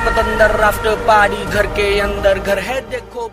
पतंदर raft पहाड़ी घर के अंदर घर है देखो।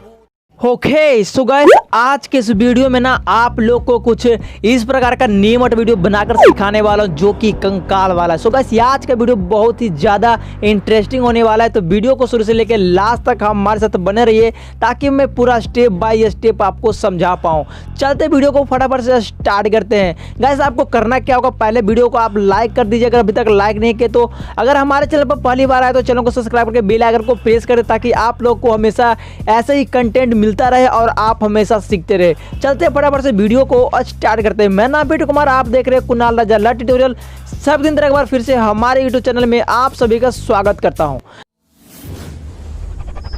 ओके सो गाइस, आज के इस वीडियो में ना आप लोग को कुछ इस प्रकार का नीमट वीडियो बनाकर सिखाने वाला हूं जो कि कंकाल वाला है। सो गाइस, आज का वीडियो बहुत ही ज़्यादा इंटरेस्टिंग होने वाला है, तो वीडियो को शुरू से लेकर लास्ट तक हमारे साथ बने रहिए ताकि मैं पूरा स्टेप बाय स्टेप आपको समझा पाऊँ। चलते वीडियो को फटाफट से स्टार्ट करते हैं। गाइस, आपको करना क्या होगा, पहले वीडियो को आप लाइक कर दीजिए अगर अभी तक लाइक नहीं किए तो। अगर हमारे चैनल पर पहली बार आए तो चैनल को सब्सक्राइब करके बेल आइकन को प्रेस करें ताकि आप लोग को हमेशा ऐसे ही कंटेंट मिलता रहे और आप हमेशा सीखते रहे। चलते फटाफट से वीडियो को स्टार्ट करते हैं। मैं नाम पीटू कुमार, आप देख रहे हैं कुणाल राजा ट्यूटोरियल। सब दिन तरह एक बार फिर से हमारे यूट्यूब चैनल में आप सभी का स्वागत करता हूं।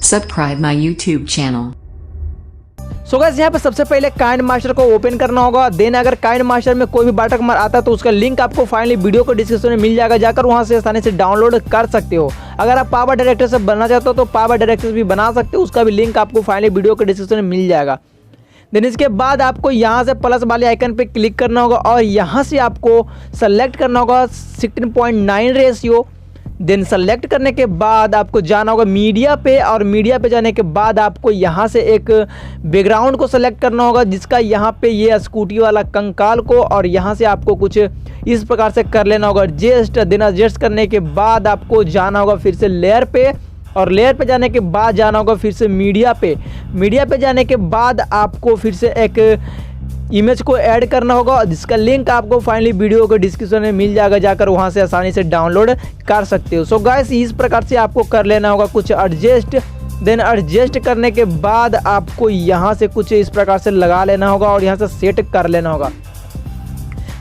Subscribe my YouTube channel. So guys, यहाँ पे सबसे पहले काइनमास्टर को ओपन करना होगा। देन अगर काइनमास्टर में कोई भी वाटरमार्क आता है तो उसका लिंक आपको फाइनली वीडियो को डिस्क्रिप्शन में मिल जाएगा, जाकर वहाँ से आसानी से डाउनलोड कर सकते हो। अगर आप पावर डायरेक्टर से बनना चाहते हो तो पावर डायरेक्टर भी बना सकते हो, उसका भी लिंक आपको फाइनली वीडियो के डिस्क्रिप्शन में मिल जाएगा। देन इसके बाद आपको यहाँ से प्लस वाले आइकन पे क्लिक करना होगा और यहाँ से आपको सेलेक्ट करना होगा 16:9 रेशियो। देन सेलेक्ट करने के बाद आपको जाना होगा मीडिया पे, और मीडिया पे जाने के बाद आपको यहाँ से एक बैकग्राउंड को सेलेक्ट करना होगा जिसका यहाँ पे ये स्कूटी वाला कंकाल को, और यहाँ से आपको कुछ इस प्रकार से कर लेना होगा एडजस्ट। देन एडजस्ट करने के बाद आपको जाना होगा फिर से लेयर पे, और लेयर पे जाने के बाद जाना होगा फिर से मीडिया पे। मीडिया पे जाने के बाद आपको फिर से एक इमेज को ऐड करना होगा जिसका लिंक आपको फाइनली वीडियो के डिस्क्रिप्शन में मिल जाएगा, जाकर वहां से आसानी से डाउनलोड कर सकते हो। सो गाइस, इस प्रकार से आपको कर लेना होगा कुछ एडजस्ट। देन एडजस्ट करने के बाद आपको यहाँ से कुछ इस प्रकार से लगा लेना होगा और यहाँ से सेट कर लेना होगा।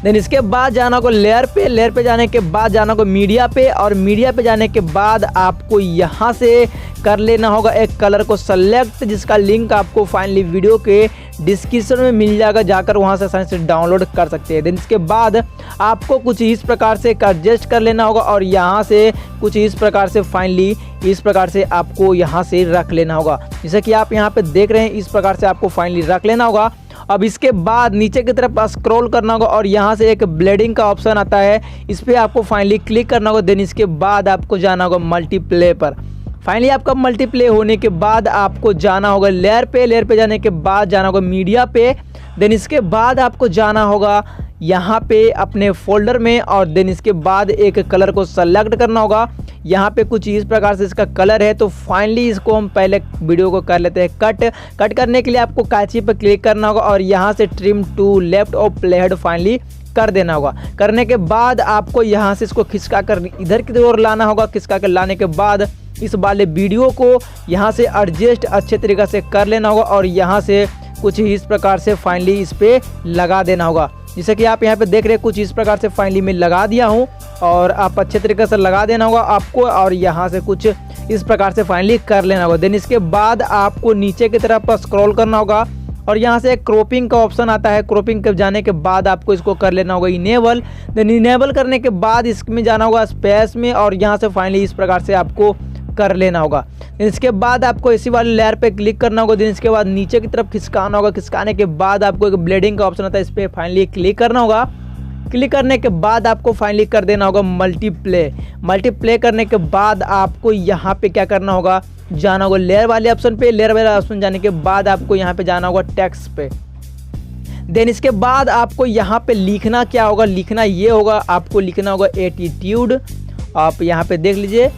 देन इसके बाद जाना होगा लेयर पे, लेयर पे जाने के बाद जाना होगा मीडिया पे, और मीडिया पे जाने के बाद आपको यहाँ से कर लेना होगा एक कलर को सेलेक्ट जिसका लिंक आपको फाइनली वीडियो के डिस्क्रिप्शन में मिल जाएगा, जाकर वहाँ से आसानी से डाउनलोड कर सकते हैं। देन इसके बाद आपको कुछ इस प्रकार से एडजस्ट कर लेना होगा और यहाँ से कुछ इस प्रकार से फाइनली इस प्रकार से आपको यहाँ से रख लेना होगा, जैसे कि आप यहाँ पे देख रहे हैं। इस प्रकार से आपको फाइनली रख लेना होगा। अब इसके बाद नीचे की तरफ स्क्रॉल करना होगा और यहाँ से एक ब्लेडिंग का ऑप्शन आता है, इस पर आपको फाइनली क्लिक करना होगा। देन इसके बाद आपको जाना होगा मल्टीप्ले पर। फाइनली आपका मल्टीप्ले होने के बाद आपको जाना होगा लेयर पे, लेयर पे जाने के बाद जाना होगा मीडिया पे। देन इसके बाद आपको जाना होगा यहाँ पे अपने फोल्डर में, और देन इसके बाद एक कलर को सेलेक्ट करना होगा। यहाँ पे कुछ इस प्रकार से इसका कलर है, तो फाइनली इसको हम पहले वीडियो को कर लेते हैं कट। कट करने के लिए आपको कैंची पर क्लिक करना होगा और यहाँ से ट्रिम टू लेफ्ट और प्ले हेड फाइनली कर देना होगा। करने के बाद आपको यहाँ से इसको खिसका कर इधर की ओर लाना होगा। खिसका कर लाने के बाद इस वाले वीडियो को यहाँ से एडजस्ट अच्छे तरीक़े से कर लेना होगा और यहाँ से कुछ इस प्रकार से फाइनली इस पर लगा देना होगा, जैसे कि आप यहाँ पे देख रहे हैं। कुछ इस प्रकार से फाइनली मैं लगा दिया हूँ और आप अच्छे तरीके से लगा देना होगा आपको, और यहाँ से कुछ इस प्रकार से फाइनली कर लेना होगा। देन इसके बाद आपको नीचे की तरफ स्क्रॉल करना होगा और यहाँ से एक क्रॉपिंग का ऑप्शन आता है। क्रॉपिंग के जाने के बाद आपको इसको कर लेना होगा इनेबल। देन इनेबल करने के बाद इसमें जाना होगा स्पेस में, और यहाँ से फाइनली इस प्रकार से आपको कर लेना होगा। इसके बाद आपको इसी वाले लेयर पे क्लिक करना होगा। देन इसके बाद नीचे की तरफ खिसकाना होगा। खिसकाने के बाद आपको एक ब्लेडिंग का ऑप्शन आता है, इस पर फाइनली क्लिक करना होगा। क्लिक करने के बाद आपको फाइनली कर देना होगा मल्टीप्ले। मल्टीप्ले करने के बाद आपको यहाँ पे क्या करना होगा, जाना होगा लेयर वाले ऑप्शन पे। लेयर वाले ऑप्शन जाने के बाद आपको यहाँ पे जाना होगा टेक्स्ट पे। देन इसके बाद आपको यहाँ पे लिखना क्या होगा, लिखना ये होगा, आपको लिखना होगा एटीट्यूड। आप यहाँ पे देख लीजिए,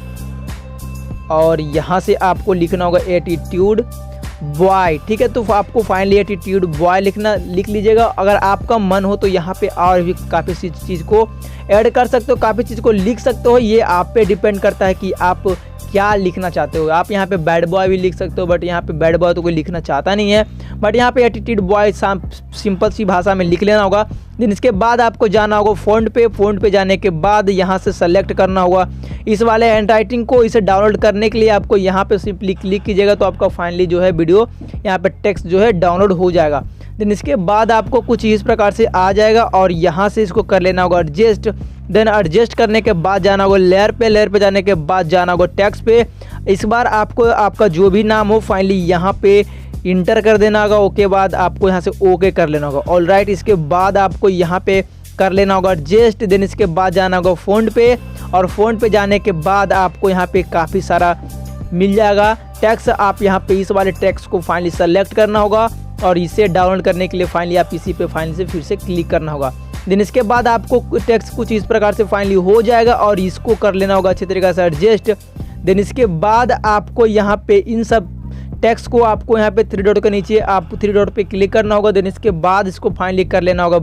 और यहाँ से आपको लिखना होगा एटीट्यूड बॉय। ठीक है, तो आपको फाइनली एटीट्यूड बॉय लिख लीजिएगा। अगर आपका मन हो तो यहाँ पे और भी काफ़ी चीज़ को ऐड कर सकते हो, काफ़ी चीज़ को लिख सकते हो। ये आप पे डिपेंड करता है कि आप क्या लिखना चाहते हो। आप यहाँ पे बैड बॉय भी लिख सकते हो, बट यहाँ पे बैड बॉय तो कोई लिखना चाहता नहीं है, बट यहाँ पे एटीट्यूड बॉय सिंपल सी भाषा में लिख लेना होगा। देन इसके बाद आपको जाना होगा फ़ॉन्ट पे। फ़ॉन्ट पे जाने के बाद यहाँ से सेलेक्ट करना होगा इस वाले हैंड राइटिंग को। इसे डाउनलोड करने के लिए आपको यहाँ पे सिंपली क्लिक कीजिएगा, तो आपका फाइनली जो है वीडियो यहाँ पे टेक्स्ट जो है डाउनलोड हो जाएगा। देन इसके बाद आपको कुछ इस प्रकार से आ जाएगा और यहाँ से इसको कर लेना होगा एडजस्ट। देन एडजस्ट करने के बाद जाना होगा लेयर पे। लेयर पे जाने के बाद जाना होगा टेक्स्ट पे। इस बार आपको आपका जो भी नाम हो फाइनली यहाँ पे इंटर कर देना होगा। ओके बाद आपको यहाँ से ओके कर लेना होगा। ऑलराइट, इसके बाद आपको यहाँ पे कर लेना होगा एडजस्ट। देन इसके बाद जाना होगा फ़ॉन्ट पे, और फ़ॉन्ट पे जाने के बाद आपको यहाँ पे काफ़ी सारा मिल जाएगा टेक्स्ट। आप यहाँ पे इस वाले टेक्स्ट को फाइनली सेलेक्ट करना होगा, और इसे डाउनलोड करने के लिए फाइनली आप इसी पे फाइनली से फिर से क्लिक करना होगा। देन इसके बाद आपको टेक्स्ट कुछ इस प्रकार से फाइनली हो जाएगा, और इसको कर लेना होगा अच्छी तरीके से एडजस्ट। देन इसके बाद आपको यहाँ पे इन सब टेक्स्ट को आपको यहाँ पे 3 डॉट के नीचे आपको 3 डॉट पे क्लिक करना होगा। देन इसके बाद इसको फाइनली कर लेना होगा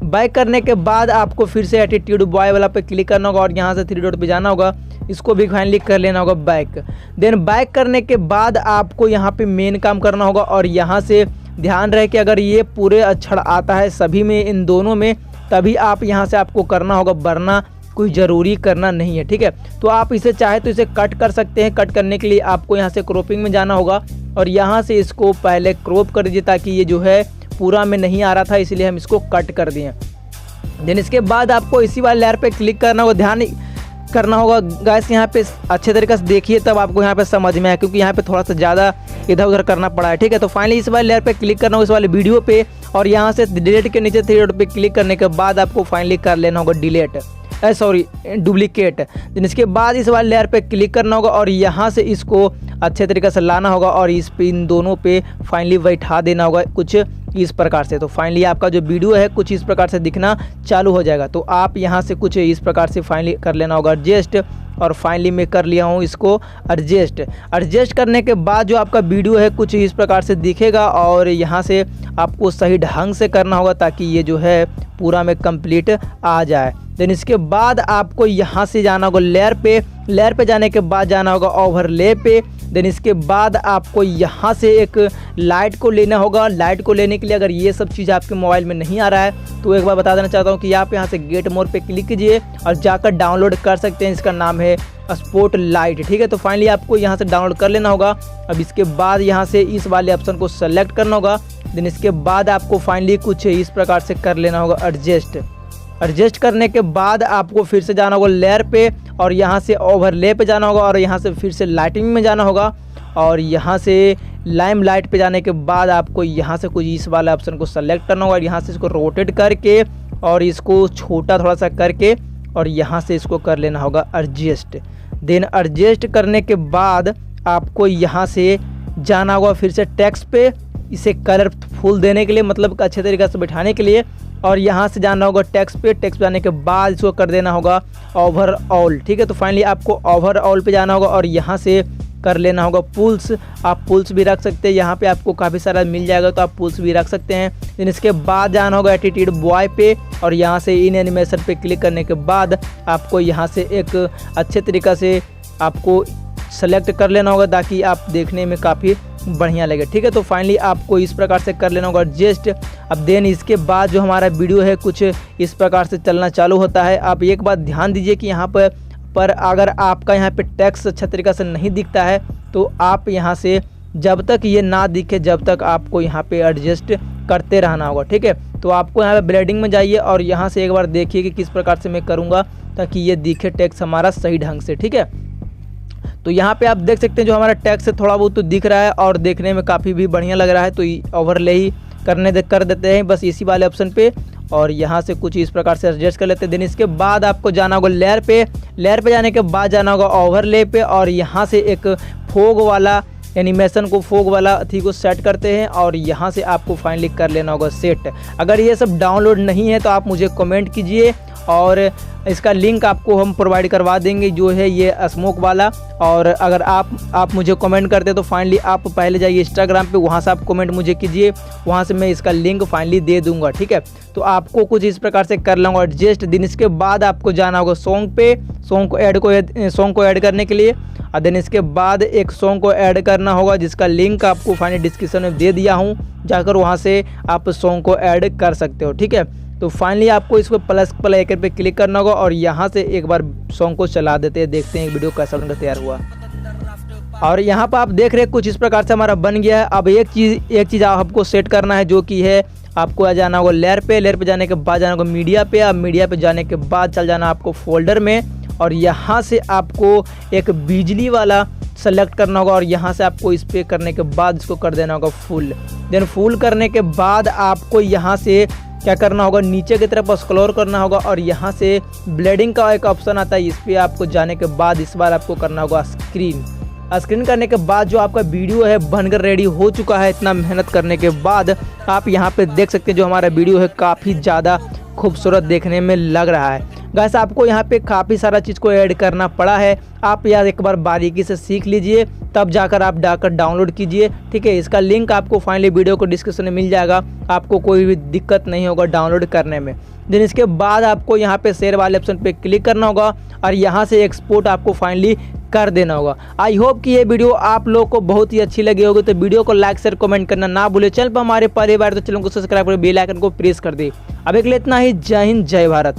बैक करने के बाद आपको फिर से एटीट्यूड बॉय वाला पे क्लिक करना होगा, और यहाँ से 3 डॉट पे जाना होगा, इसको भी फाइनली कर लेना होगा बैक। देन बैक करने के बाद आपको यहाँ पे मेन काम करना होगा, और यहाँ से ध्यान रहे कि अगर ये पूरे अक्षर आता है सभी में, इन दोनों में, तभी आप यहाँ से आपको करना होगा, वरना कोई ज़रूरी करना नहीं है, ठीक है। तो आप इसे चाहे तो इसे कट कर सकते हैं। कट करने के लिए आपको यहाँ से क्रॉपिंग में जाना होगा, और यहाँ से इसको पहले क्रॉप कर दीजिए, ताकि ये जो है पूरा में नहीं आ रहा था, इसलिए हम इसको कट कर दिए। देन इसके बाद आपको इसी वाले लेयर पे क्लिक करना होगा। ध्यान करना होगा गाइस, यहाँ पे अच्छे तरीके से देखिए, तब आपको यहाँ पे समझ में आए, क्योंकि यहाँ पे थोड़ा सा ज़्यादा इधर उधर करना पड़ा है, ठीक है। तो फाइनली इस वाले लेयर पे क्लिक करना होगा, इस वाले वीडियो पे, और यहाँ से डिलीट के नीचे 3 डॉट पे क्लिक करने के बाद आपको फाइनली कर लेना होगा डुप्लीकेट। देन इसके बाद इस वाले लेयर पे क्लिक करना होगा, और यहाँ से इसको अच्छे तरीके से लाना होगा, और इस पे इन दोनों पे फाइनली बैठा देना होगा कुछ इस प्रकार से। तो फाइनली आपका जो वीडियो है कुछ इस प्रकार से दिखना चालू हो जाएगा। तो आप यहाँ से कुछ इस प्रकार से फाइनली कर लेना होगा एडजस्ट, और फाइनली मैं कर लिया हूँ इसको एडजस्ट करने के बाद जो आपका वीडियो है कुछ इस प्रकार से दिखेगा, और यहाँ से आपको सही ढंग से करना होगा, ताकि ये जो है पूरा में कंप्लीट आ जाए। देन इसके बाद आपको यहाँ से जाना होगा लेयर पे जाने के बाद जाना होगा ओवरले पे। देन इसके बाद आपको यहाँ से एक लाइट को लेना होगा। लाइट को लेने के लिए अगर ये सब चीज़ आपके मोबाइल में नहीं आ रहा है तो एक बार बता देना चाहता हूँ कि आप यहाँ से गेट मोर पे क्लिक कीजिए और जाकर डाउनलोड कर सकते हैं। इसका नाम है स्पॉट लाइट, ठीक है। तो फाइनली आपको यहाँ से डाउनलोड कर लेना होगा। अब इसके बाद यहाँ से इस वाले ऑप्शन को सेलेक्ट करना होगा। देन इसके बाद आपको फाइनली कुछ इस प्रकार से कर लेना होगा एडजस्ट करने के बाद आपको फिर से जाना होगा लेयर पे, और यहाँ से ओवरले पे जाना होगा, और यहाँ से फिर से लाइटिंग में जाना होगा, और यहाँ से लाइम लाइट पे जाने के बाद आपको यहाँ से कुछ इस वाले ऑप्शन को सेलेक्ट करना होगा। यहाँ से इसको रोटेट करके और इसको छोटा थोड़ा सा करके और यहाँ से इसको कर लेना होगा एडजस्ट। देन एडजस्ट करने के बाद आपको यहाँ से जाना होगा फिर से टेक्स्ट पे, इसे कलरफुल देने के लिए, मतलब अच्छे तरीके से बिठाने के लिए, और यहाँ से जाना होगा टेक्स्ट पे जाने के बाद इसको कर देना होगा ओवरऑल, ठीक है। तो फाइनली आपको ओवरऑल पे जाना होगा और यहाँ से कर लेना होगा पुल्स। आप पुल्स भी रख सकते हैं, यहाँ पे आपको काफ़ी सारा मिल जाएगा तो आप पुल्स भी रख सकते हैं। देन इसके बाद जाना होगा एटीट्यूड बॉय पे, और यहाँ से इन एनिमेशन पे क्लिक करने के बाद आपको यहाँ से एक अच्छे तरीक़ा से आपको सेलेक्ट कर लेना होगा ताकि आप देखने में काफ़ी बढ़िया लगे, ठीक है। तो फाइनली आपको इस प्रकार से कर लेना होगा एडजस्ट। अब देन इसके बाद जो हमारा वीडियो है कुछ इस प्रकार से चलना चालू होता है। आप एक बात ध्यान दीजिए कि यहाँ पर अगर आपका यहाँ पे टेक्स्ट अच्छा तरीक़ा से नहीं दिखता है तो आप यहाँ से जब तक ये ना दिखे जब तक आपको यहाँ पे एडजस्ट करते रहना होगा, ठीक है। तो आपको यहाँ पे ब्लेंडिंग में जाइए और यहाँ से एक बार देखिए कि किस प्रकार से मैं करूँगा ताकि ये दिखे टेक्स्ट हमारा सही ढंग से, ठीक है। तो यहाँ पे आप देख सकते हैं जो हमारा टेक्स्ट थोड़ा बहुत तो दिख रहा है और देखने में काफ़ी भी बढ़िया लग रहा है। तो ओवरले ही कर देते हैं बस इसी वाले ऑप्शन पे, और यहाँ से कुछ इस प्रकार से एडजस्ट कर लेते हैं। देन इसके बाद आपको जाना होगा लेयर पे जाने के बाद जाना होगा ओवरले पे, और यहाँ से एक फोग वाला एनिमेशन को फोग वाला अथी को सेट करते हैं, और यहाँ से आपको फाइनली कर लेना होगा सेट। अगर ये सब डाउनलोड नहीं है तो आप मुझे कमेंट कीजिए और इसका लिंक आपको हम प्रोवाइड करवा देंगे जो है ये स्मोक वाला। और अगर आप मुझे कमेंट करते तो फाइनली आप पहले जाइए इंस्टाग्राम पे, वहाँ से आप कमेंट मुझे कीजिए, वहाँ से मैं इसका लिंक फाइनली दे दूंगा, ठीक है। तो आपको कुछ इस प्रकार से कर लूँगा एडजस्ट। दिन इसके बाद आपको जाना होगा सॉन्ग पे, सॉन्ग को ऐड करने के लिए। और देन इसके बाद एक सॉन्ग को ऐड करना होगा जिसका लिंक आपको फाइनली डिस्क्रिप्शन में दे दिया हूँ, जाकर वहाँ से आप सॉन्ग को ऐड कर सकते हो, ठीक है। तो फाइनली आपको इसको प्लस आइकन पे क्लिक करना होगा और यहाँ से एक बार सॉन्ग को चला देते हैं, देखते हैं वीडियो कैसा बनकर तैयार हुआ। और यहाँ पर आप देख रहे हैं कुछ इस प्रकार से हमारा बन गया है। अब एक चीज़ आपको सेट करना है जो कि है आपको आ जाना होगा लेयर पे जाने के बाद जाना होगा मीडिया पे। अब मीडिया पे जाने के बाद चल जाना आपको फोल्डर में, और यहाँ से आपको एक बिजली वाला सेलेक्ट करना होगा और यहाँ से आपको इस पे करने के बाद इसको कर देना होगा फुल। देन फुल करने के बाद आपको यहाँ से क्या करना होगा, नीचे की तरफ स्क्रॉल करना होगा और यहाँ से ब्लेडिंग का एक ऑप्शन आता है, इस पर आपको जाने के बाद इस बार आपको करना होगा स्क्रीन करने के बाद जो आपका वीडियो है बनकर रेडी हो चुका है। इतना मेहनत करने के बाद आप यहाँ पे देख सकते हैं जो हमारा वीडियो है काफ़ी ज़्यादा खूबसूरत देखने में लग रहा है। गाइस आपको यहाँ पे काफ़ी सारा चीज़ को ऐड करना पड़ा है, आप यार एक बार बारीकी से सीख लीजिए तब जाकर आप डाउनलोड कीजिए, ठीक है। इसका लिंक आपको फाइनली वीडियो को डिस्क्रिप्शन में मिल जाएगा, आपको कोई भी दिक्कत नहीं होगा डाउनलोड करने में। देन इसके बाद आपको यहाँ पे शेयर वाले ऑप्शन पे क्लिक करना होगा और यहाँ से एक्सपोर्ट आपको फाइनली कर देना होगा। आई होप कि ये वीडियो आप लोगों को बहुत ही अच्छी लगी होगी, तो वीडियो को लाइक शेयर कमेंट करना ना भूले। चैनल पर हमारे पहली बार तो चैनल को सब्सक्राइब कर बेल आइकन को प्रेस कर दे। अब एक इतना ही, जय हिंद जय भारत।